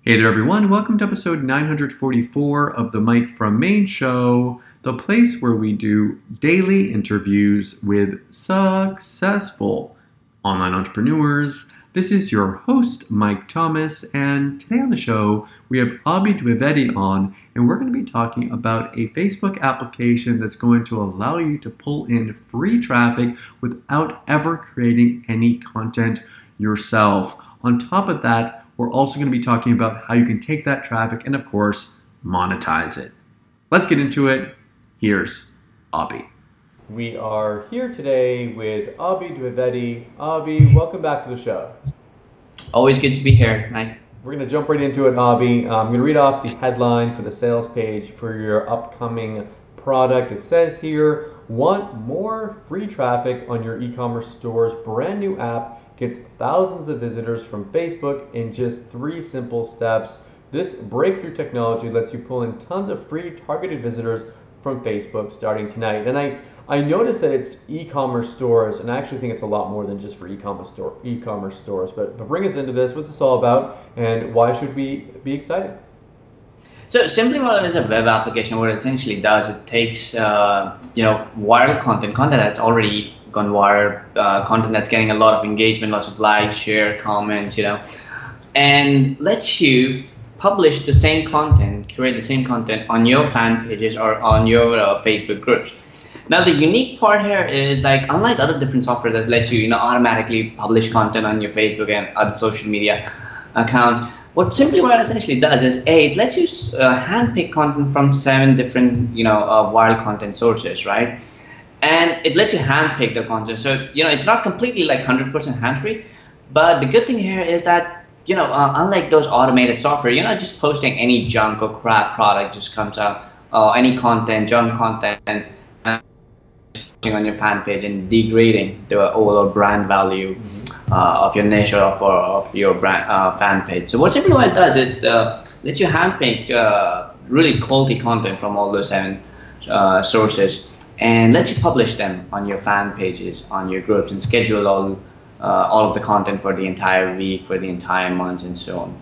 Hey there everyone, welcome to episode 944 of the Mike from Maine show, the place where we do daily interviews with successful online entrepreneurs. This is your host, Mike Thomas, and today on the show we have Abhi Dwivedi on, and we're going to be talking about a Facebook application that's going to allow you to pull in free traffic without ever creating any content yourself. On top of that, we're also going to be talking about how you can take that traffic and, of course, monetize it. Let's get into it. Here's Abhi. We are here today with Abhi Dwivedi. Abhi, welcome back to the show. Always good to be here, Mike. We're going to jump right into it, Abhi. I'm going to read off the headline for the sales page for your upcoming product. It says here, want more free traffic on your e-commerce store's brand new app gets thousands of visitors from Facebook in just 3 simple steps. This breakthrough technology lets you pull in tons of free targeted visitors from Facebook starting tonight. And I noticed that it's e-commerce stores, and I actually think it's a lot more than just for e-commerce stores. But bring us into this. What's this all about, and why should we be excited? So Simply Viral is a web application. What it essentially does, it takes viral content that's already gone viral, content that's getting a lot of engagement, lots of likes, share, comments, and lets you publish the same content, create the same content on your fan pages or on your Facebook groups. Now the unique part here is, like, unlike other different software that lets you automatically publish content on your Facebook and other social media account, what Simply Viral essentially does is, it lets you handpick content from 7 different viral content sources, right? And it lets you handpick the content. So it's not completely like 100% hands-free, but the good thing here is that unlike those automated software, you're not just posting any junk or crap product just comes out, any content, junk content, on your fan page and degrading the overall brand value of your niche or of your brand fan page. So what Simply Viral does, it lets you handpick really quality content from all those 7 sources and lets you publish them on your fan pages, on your groups, and schedule all of the content for the entire week, for the entire month, and so on.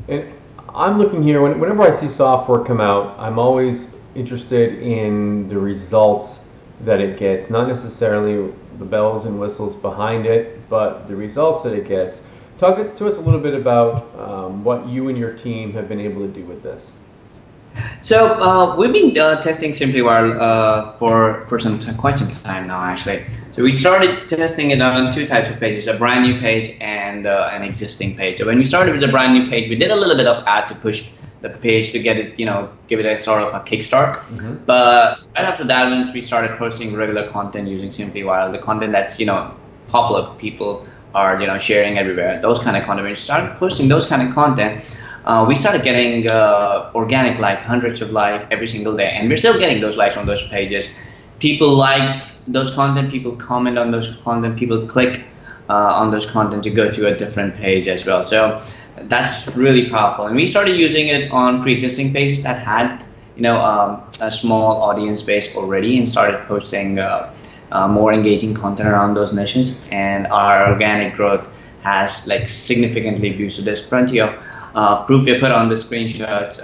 And I'm looking here, whenever I see software come out, I'm always interested in the results that it gets, not necessarily the bells and whistles behind it, but the results that it gets. Talk to us a little bit about what you and your team have been able to do with this. So we've been testing Simply Viral for quite some time now, actually. So we started testing it on 2 types of pages: a brand new page and an existing page. So when we started with the brand new page, we did a little bit of ad to push the page to get it, give it a sort of a kickstart. But right after that, once we started posting regular content using Simply Viral, the content that's popular, people are sharing everywhere, those kind of content. When we started posting those kind of content, we started getting organic hundreds of likes every single day, and we're still getting those likes on those pages. People like those content, people comment on those content, people click on those content to go to a different page as well. So that's really powerful, and we started using it on pre-existing pages that had a small audience base already, and started posting more engaging content around those niches, and our organic growth has significantly boosted. There's plenty of proof we put on the screenshots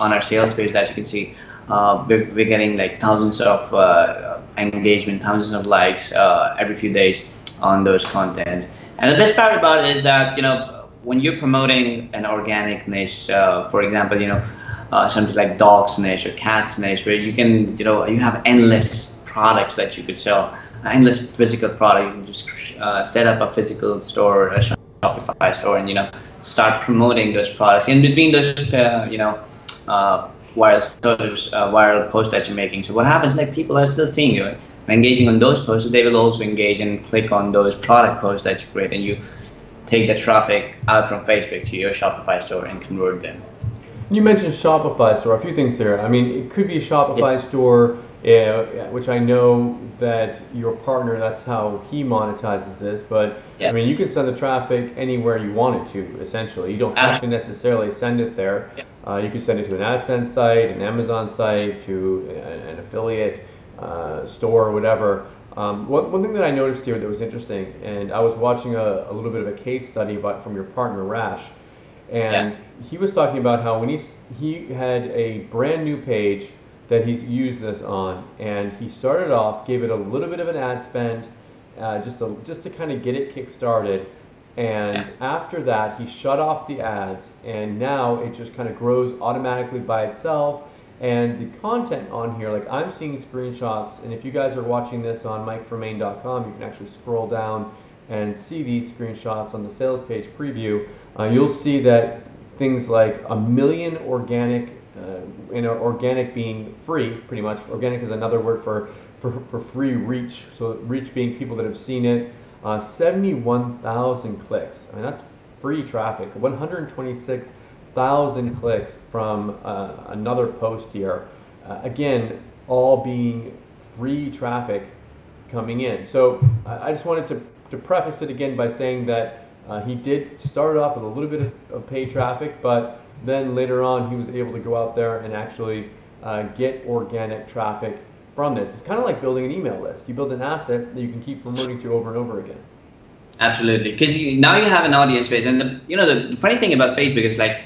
on our sales page that you can see. We're getting thousands of engagement, thousands of likes every few days on those contents. And the best part about it is that when you're promoting an organic niche, for example, something like dogs niche or cats niche, where you can you have endless products that you could sell, endless physical product. You can just set up a physical store, a Shopify store, and start promoting those products in between those viral posts that you're making. So what happens, people are still seeing you and engaging on those posts, so they will also engage and click on those product posts that you create, and you take the traffic out from Facebook to your Shopify store and convert them. You mentioned Shopify store, a few things there. I mean, it could be a Shopify store, which I know that your partner, that's how he monetizes this, but I mean, you can send the traffic anywhere you want it to, essentially. You don't have to necessarily send it there. You can send it to an AdSense site, an Amazon site, to an affiliate store, whatever. One thing that I noticed here that was interesting, and I was watching a little bit of a case study from your partner, Rash, and he was talking about how when he had a brand new page that he's used this on, and he started off, gave it a little bit of an ad spend, just to kind of get it kick started. And after that, he shut off the ads, and now it just kind of grows automatically by itself. And the content on here, like I'm seeing screenshots, and if you guys are watching this on MikeFromMaine.com, you can actually scroll down and see these screenshots on the sales page preview. You'll see that things like 1 million organic, organic being free, pretty much. Organic is another word for free reach. So reach being people that have seen it. 71,000 clicks. I mean, that's free traffic. 126,000 clicks from another post here. Again, all being free traffic coming in. So I just wanted to preface it again by saying that he did start off with a little bit of paid traffic, but then later on he was able to go out there and actually get organic traffic from this. It's kind of like building an email list. You build an asset that you can keep promoting to over and over again. Absolutely, because now you have an audience base, and the funny thing about Facebook is like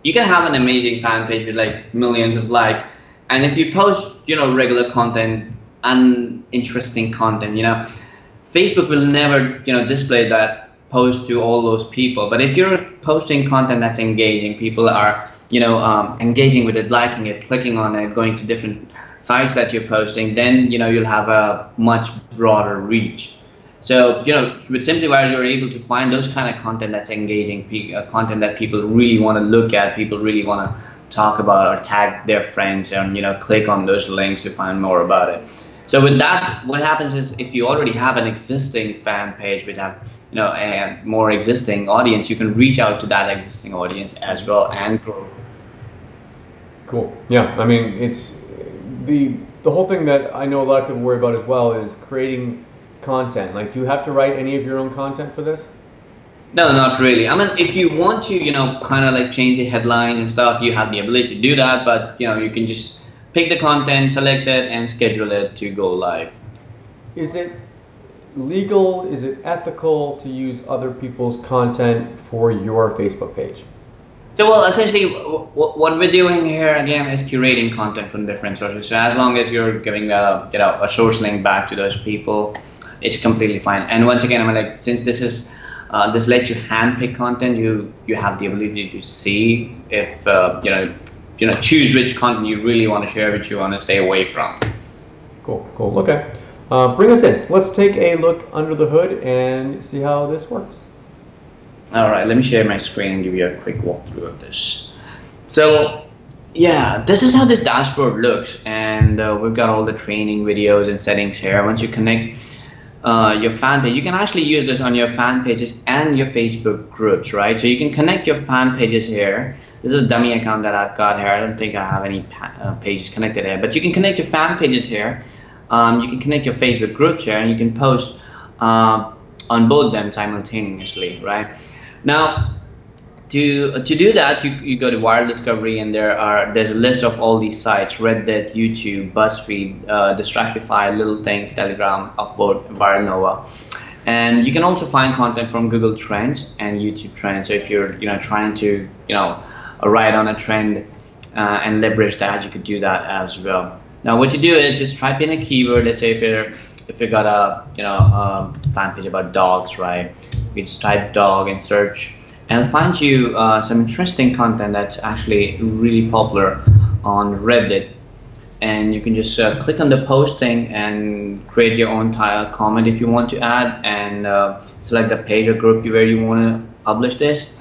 you can have an amazing fan page with like millions of likes, and if you post regular content, uninteresting content, Facebook will never display that post to all those people. But if you're posting content that's engaging, people are engaging with it, liking it, clicking on it, going to different sites that you're posting, then you'll have a much broader reach. So with SimplyWire, you're able to find those kind of content that's engaging, content that people really want to look at, people really want to talk about or tag their friends, and click on those links to find more about it. So with that, what happens is if you already have an existing fan page which have a more existing audience, you can reach out to that existing audience as well and grow. Cool. Yeah, I mean, it's the whole thing that I know a lot of people worry about as well is creating content. Like, do you have to write any of your own content for this? No, not really. I mean, if you want to, kind of like change the headline and stuff, you have the ability to do that, but you can just pick the content, select it, and schedule it to go live. Is it legal, is it ethical to use other people's content for your Facebook page? So, well, essentially, what we're doing here again is curating content from different sources. So, as long as you're giving a source link back to those people, it's completely fine. And once again, I'm like, since this is this lets you handpick content, you have the ability to see if choose which content you really want to share, which you want to stay away from. Cool. Okay. Bring us in. Let's take a look under the hood and see how this works. All right, let me share my screen and give you a quick walkthrough of this. So, yeah, this is how this dashboard looks, and we've got all the training videos and settings here. Once you connect your fan page, you can actually use this on your fan pages and your Facebook groups, right? So you can connect your fan pages here. This is a dummy account that I've got here. I don't think I have any pages connected here, but you can connect your fan pages here. You can connect your Facebook groups here, and you can post on both them simultaneously, right? Now, to do that, you go to Wire Discovery, and there's a list of all these sites: Reddit, YouTube, BuzzFeed, Distractify, Little Things, Telegram, Upvote, ViralNova. And you can also find content from Google Trends and YouTube Trends. So if you're trying to ride on a trend and leverage that, you could do that as well. Now, what you do is just type in a keyword. Let's say if you got a fan page about dogs, right? You just type dog and search, and it'll find you some interesting content that's actually really popular on Reddit. And you can just click on the posting and create your own comment if you want to add, and select the page or group where you want to publish this.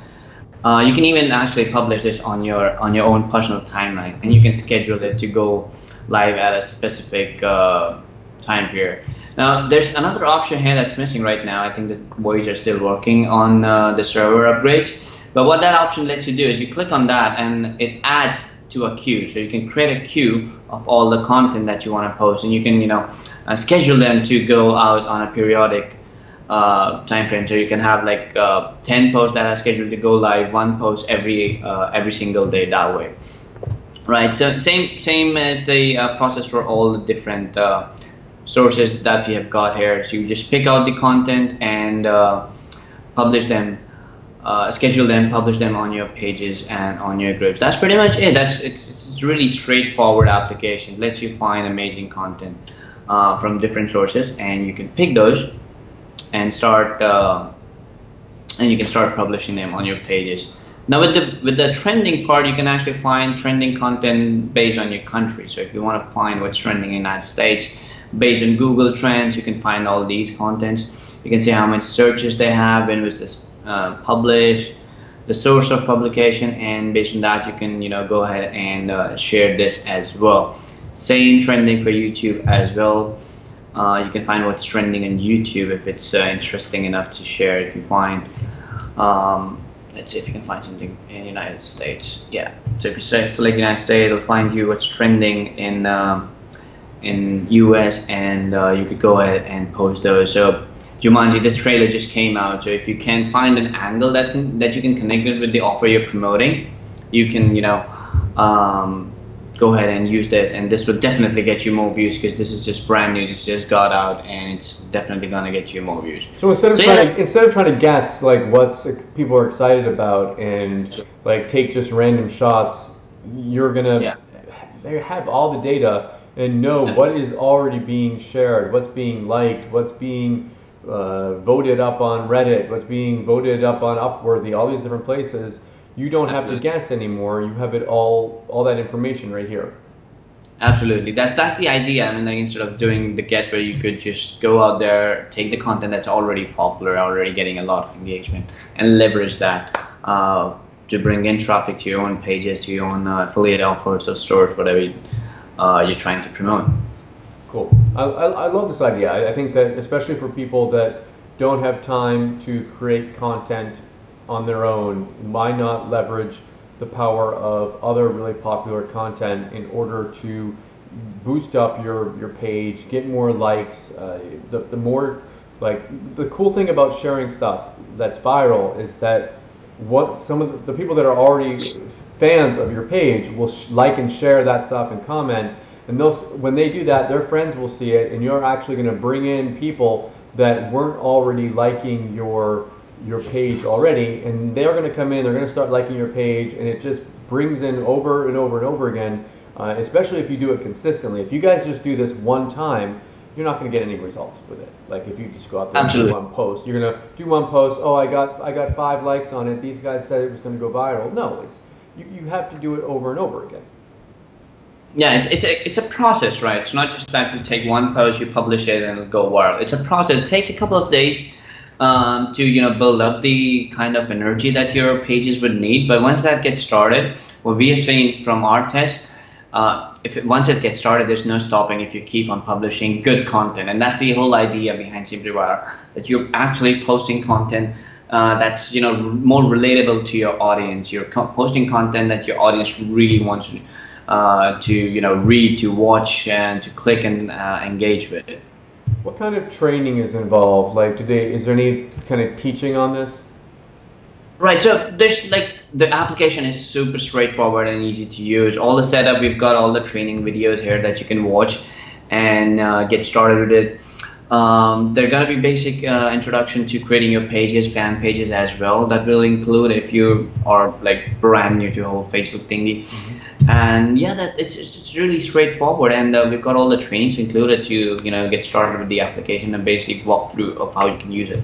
You can even actually publish this on your own personal timeline, and you can schedule it to go live at a specific time period. Now, there's another option here that's missing right now. I think the boys are still working on the server upgrades. But what that option lets you do is you click on that, and it adds to a queue. So you can create a queue of all the content that you want to post, and you can schedule them to go out on a periodic time frame. So you can have like 10 posts that are scheduled to go live, one post every single day that way. Right, so same as the process for all the different sources that we have got here. So you just pick out the content and publish them schedule them, publish them on your pages and on your groups. That's pretty much it. It's really straightforward application. It lets you find amazing content from different sources, and you can pick those and start publishing them on your pages. Now with the trending part, you can actually find trending content based on your country. So if you want to find what's trending in the United States based on Google Trends, you can find all these contents. You can see how much searches they have, when was this published, the source of publication, and based on that you can go ahead and share this as well. Same trending for YouTube as well. You can find what's trending on YouTube if it's interesting enough to share. If you find let's see if you can find something in the United States. Yeah, so if you select United States, it'll find you what's trending in US, and you could go ahead and post those. So Jumanji, this trailer just came out, so if you can find an angle that you can connect it with the offer you're promoting, you can go ahead and use this, and this will definitely get you more views, because this is just brand new. It's just got out, and it's definitely gonna get you more views. So instead of trying to guess like what people are excited about and like take just random shots, you're gonna they have all the data and know what is already being shared, what's being liked, what's being voted up on Reddit, what's being voted up on Upworthy, all these different places. You don't have to guess anymore. You have it all that information right here. Absolutely, that's the idea. I mean, like, instead of doing the guess where you could just go out there, take the content that's already popular, already getting a lot of engagement, and leverage that to bring in traffic to your own pages, to your own affiliate offers or stores, whatever you're trying to promote. Cool. I love this idea. I think that especially for people that don't have time to create content on their own, why not leverage the power of other really popular content in order to boost up your page, get more likes. The more, like, the cool thing about sharing stuff that's viral is that what some of the people that are already fans of your page will like and share that stuff and comment, and when they do that, their friends will see it, and you're actually going to bring in people that weren't already liking your page already, and they're going to come in, they're going to start liking your page, and it just brings in over and over and over again, especially if you do it consistently. If you guys just do this one time, you're not going to get any results with it. Like if you just go out there and do one post, you're going to do one post, oh, I got 5 likes on it, these guys said it was going to go viral. No, it's you have to do it over and over again. Yeah, it's a process, right? It's not just that you take one post, you publish it, and it'll go viral. It's a process. It takes a couple of days to build up the kind of energy that your pages would need. But once that gets started, what we have seen from our test, once it gets started, there's no stopping if you keep on publishing good content. And that's the whole idea behind Simply Viral, that you're actually posting content that's more relatable to your audience. You're posting content that your audience really wants to read, to watch, and to click and engage with it. What kind of training is involved? Like, is there any kind of teaching on this? Right, so there's the application is super straightforward and easy to use. All the setup, we've got all the training videos here that you can watch and get started with it. They're gonna be basic introduction to creating your pages, fan pages as well. That will include if you are brand new to the whole Facebook thingy. Mm-hmm. And yeah, it's really straightforward, and we've got all the trainings included to get started with the application and basic walkthrough of how you can use it.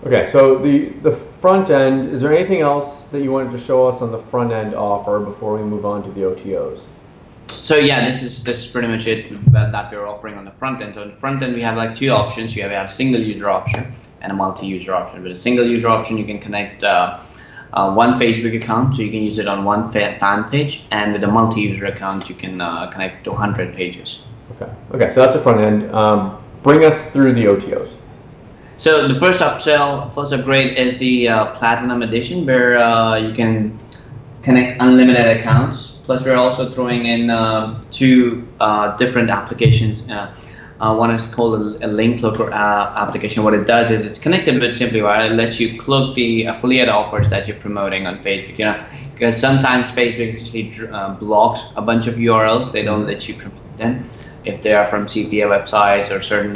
Okay, so the front end, is there anything else that you wanted to show us on the front end offer before we move on to the OTOs? So yeah, this is pretty much it that we're offering on the front end. So on the front end, we have 2 options. You have a single user option and a multi-user option. With a single user option, you can connect one Facebook account, so you can use it on one fan page, and with a multi-user account, you can connect to 100 pages. Okay, so that's the front end. Bring us through the OTOs. So the first upgrade is the Platinum Edition, where you can connect unlimited accounts. Plus, we're also throwing in 2 different applications. One is called a link cloaker application. What it does is it's connected with Simply Viral. It lets you cloak the affiliate offers that you're promoting on Facebook. Because sometimes Facebook essentially blocks a bunch of URLs. They don't let you promote them if they are from CPA websites or certain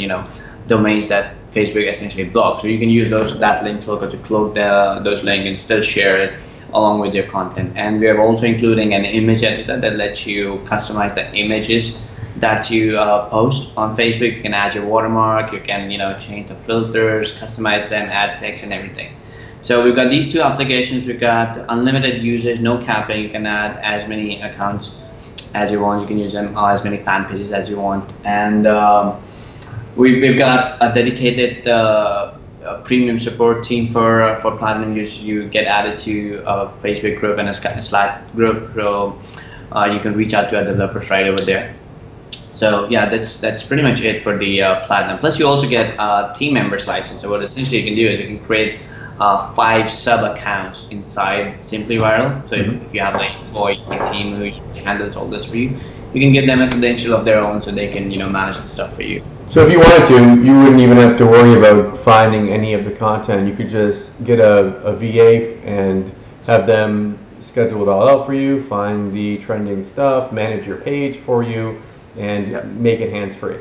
domains that Facebook essentially blocks. So you can use that link local to cloak those links and still share it along with your content. And we are also including an image editor that lets you customize the images that you post on Facebook. You can add your watermark, you can change the filters, customize them, add text and everything. So we've got these two applications. We've got unlimited users, no capping. You can add as many accounts as you want. You can use them as many fan pages as you want. And we've got a dedicated premium support team for platinum users. You get added to a Facebook group and a Slack group, so you can reach out to our developers right over there. So yeah, that's pretty much it for the platinum. Plus, you also get team members license. So what essentially you can do is you can create 5 sub accounts inside Simply Viral. So if you have like employee team who handles all this for you, you can give them a credential of their own so they can manage the stuff for you. So if you wanted to, you wouldn't even have to worry about finding any of the content. You could just get a VA and have them schedule it all out for you, find the trending stuff, manage your page for you, and make it hands-free.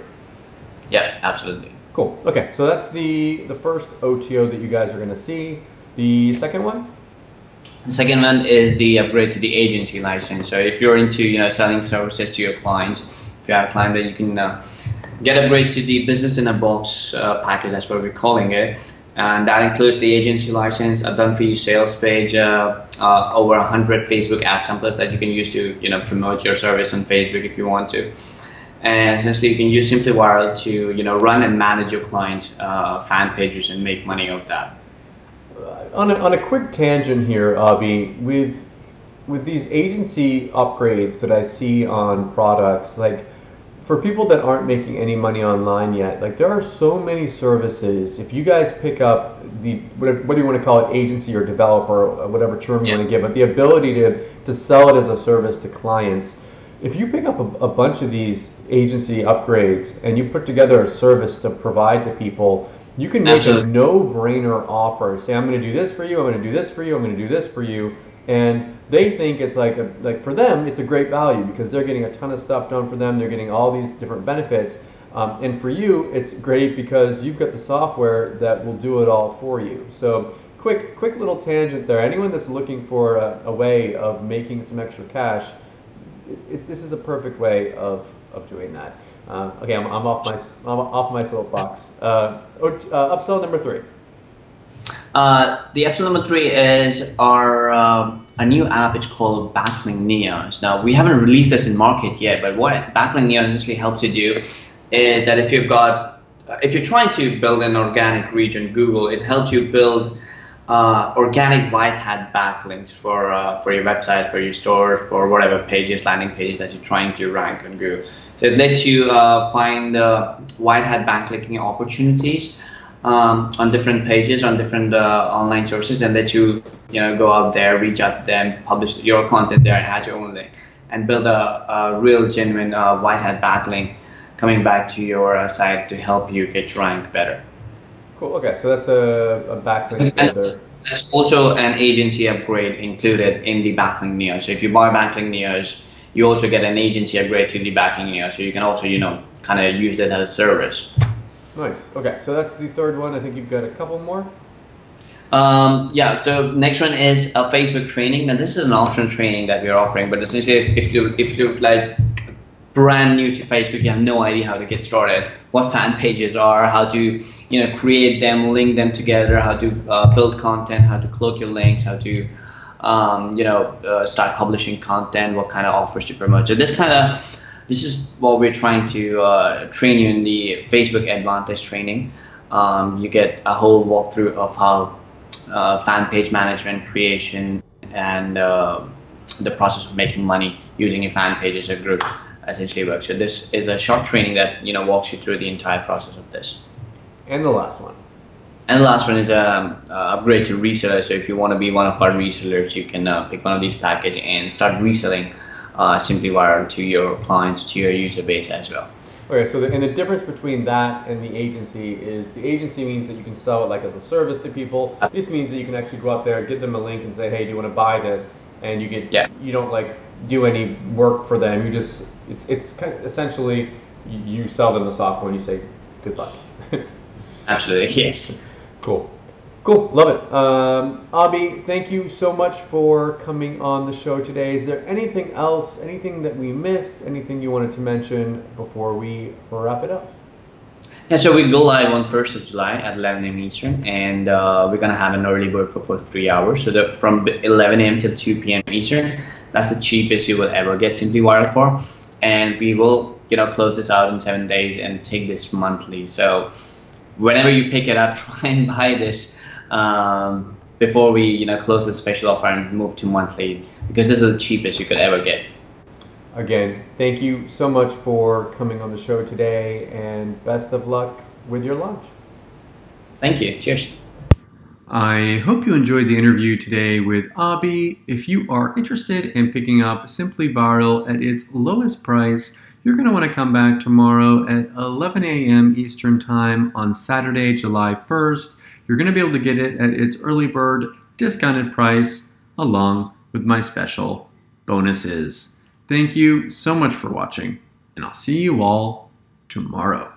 Yeah, absolutely. Cool. Okay, so that's the first OTO that you guys are going to see. The second one? The second one is the upgrade to the agency license. So if you're into selling services to your clients, if you have a client that you can get upgrade to the business in a box package, that's what we're calling it, and that includes the agency license, a done for you sales page, over 100 Facebook ad templates that you can use to promote your service on Facebook if you want to. And essentially you can use Simply Viral to run and manage your clients' fan pages and make money off that. On a quick tangent here, Abhi, with these agency upgrades that I see on products, like for people that aren't making any money online yet, like there are so many services. If you guys pick up whether you want to call it agency or developer, or whatever term you want to give, but the ability to sell it as a service to clients. If you pick up a bunch of these agency upgrades and you put together a service to provide to people, you can make a no-brainer offer. Say, I'm going to do this for you, I'm going to do this for you, I'm going to do this for you. And they think it's like for them, it's a great value because they're getting a ton of stuff done for them. They're getting all these different benefits. And for you, it's great because you've got the software that will do it all for you. So quick little tangent there. Anyone that's looking for a way of making some extra cash, this is a perfect way of doing that. Okay, I'm off my soapbox. Upsell number 3. The upsell number 3 is our a new app. It's called Backlink Neos. Now we haven't released this in market yet, but what Backlink Neos essentially helps you do is that if you're trying to build an organic reach on Google, it helps you build organic white hat backlinks for your website, for your stores, for whatever pages, landing pages that you're trying to rank on Google. So it lets you find white hat backlinking opportunities on different pages, on different online sources, and let you go out there, reach out to them, publish your content there, and add your own link, and build a real genuine white hat backlink coming back to your site to help you get ranked better. Cool. Okay, so that's a backlink. And that's also an agency upgrade included in the Backlink Neo. So if you buy Backlink Neos, you also get an agency upgrade to the Backlink Neo. So you can also, kind of use this as a service. Nice. Okay, so that's the third one. I think you've got a couple more. Yeah. So next one is a Facebook training. Now this is an optional training that we're offering, but essentially, if you're like brand new to Facebook, you have no idea how to get started, what fan pages are, how to create them, link them together, how to build content, how to cloak your links, how to start publishing content, what kind of offers to promote. So this is what we're trying to train you in the Facebook Advantage training. You get a whole walkthrough of how fan page management, creation, and the process of making money using a fan page as a group essentially works. So this is a short training that walks you through the entire process of this. And the last one. And the last one is upgrade to reseller. So if you want to be one of our resellers, you can pick one of these packages and start reselling Simply Viral to your clients, to your user base as well. Okay, so the difference between that and the agency is the agency means that you can sell it like as a service to people. This means that you can actually go out there, give them a link and say, hey, do you want to buy this? And you get you don't like do any work for them. You just it's kind of essentially you sell them the software and you say good luck. Absolutely, yes. Cool. Cool. Love it. Abhi, thank you so much for coming on the show today. Is there anything else, anything that we missed, anything you wanted to mention before we wrap it up? Yeah, so we go live on 1st of July at 11 a.m. Eastern, and we're gonna have an early bird for 3 hours. So from 11 a.m. till 2 p.m. Eastern, that's the cheapest you will ever get Simply Viral for. And we will, close this out in 7 days and take this monthly. So whenever you pick it up, try and buy this before we, close the special offer and move to monthly, because this is the cheapest you could ever get. Again, thank you so much for coming on the show today, and best of luck with your launch. Thank you. Cheers. I hope you enjoyed the interview today with Abhi. If you are interested in picking up Simply Viral at its lowest price, you're going to want to come back tomorrow at 11 a.m. Eastern Time on Saturday, July 1st. You're going to be able to get it at its early bird discounted price along with my special bonuses. Thank you so much for watching, and I'll see you all tomorrow.